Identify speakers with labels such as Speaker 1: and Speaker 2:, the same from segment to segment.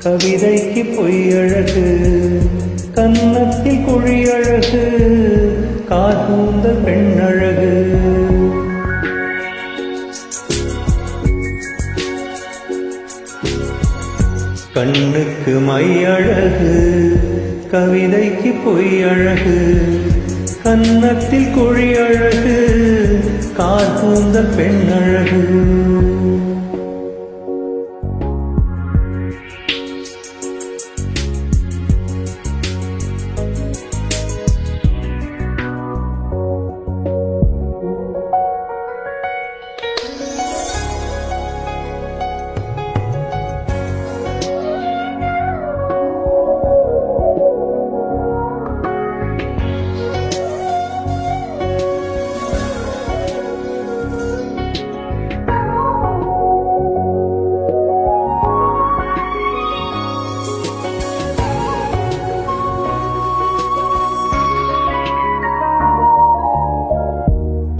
Speaker 1: கவிதைக்கு பொய்யழகு, கன்னத்தில் குழியழகு, கார்கூந்த பெண்ணழகு. கண்ணுக்கு மையழகு, கவிதைக்கு பொய்யழகு, கன்னத்தில் குழியழகு, கார்கூந்த பெண்ணழகு.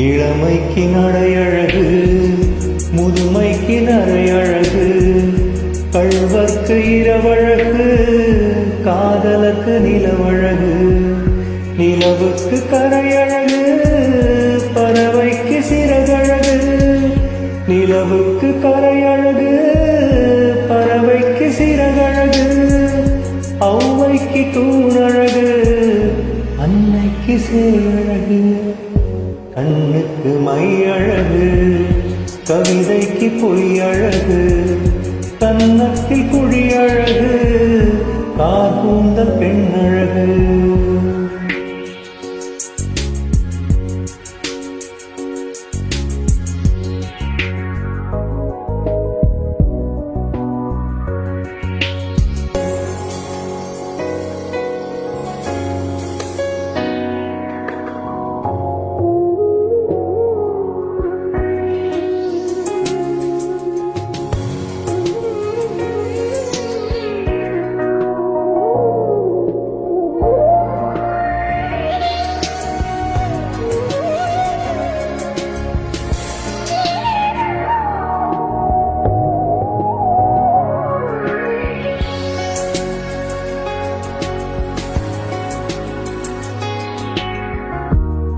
Speaker 1: இளமைக்கு நடையழகு, முதுமைக்கு நரையழகு, கள்வர்க்கு இரவழகு, காதலுக்கு நிலவழகு, நிலவுக்கு கரையழகு, பறவைக்கு சிறகழகு, நிலவுக்கு கரையழகு, பறவைக்கு சிறகழகு, ஔவைக்கு தூணழகு, அன்னைக்கு சேழகு. கண்ணுக்கு மையழகு, கவிதைக்கு பொய்யழகு, கன்னத்தில் குழியழகு, கார்கூந்த பெண்ணழகு.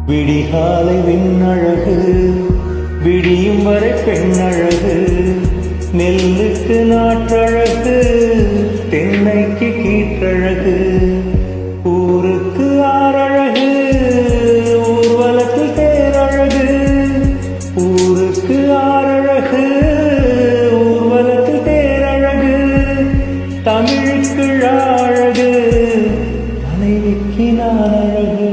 Speaker 1: விடிகாலை விண்ணழகு, விடியும் வரை பெண்ணழகு, நெல்லுக்கு நாற்றழகு, தென்னைக்கு கீற்றழகு, ஊருக்கு ஆறழகு, ஊர்வலத்தில் தேரழகு, ஊருக்கு ஆறழகு, ஊர்வலத்தில் தேரழகு, தமிழுக்கு அழகு, மனைவிக்கு நானழகு.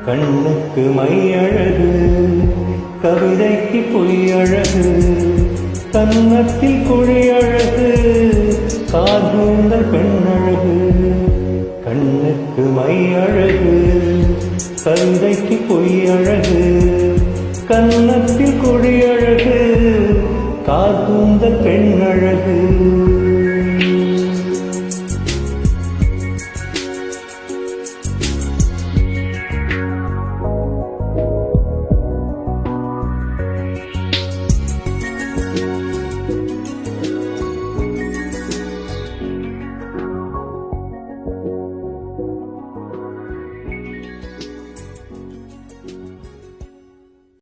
Speaker 1: கண்ணுக்கு மையழகு, கவிதைக்கு பொய்யழகு, கன்னத்தில் குழியழகு, கார்கூந்த பெண்ணழகு. கண்ணுக்கு மையழகு, கவிதைக்கு பொய்யழகு, கன்னத்தில் குழியழகு, கார்கூந்த பெண்ணழகு.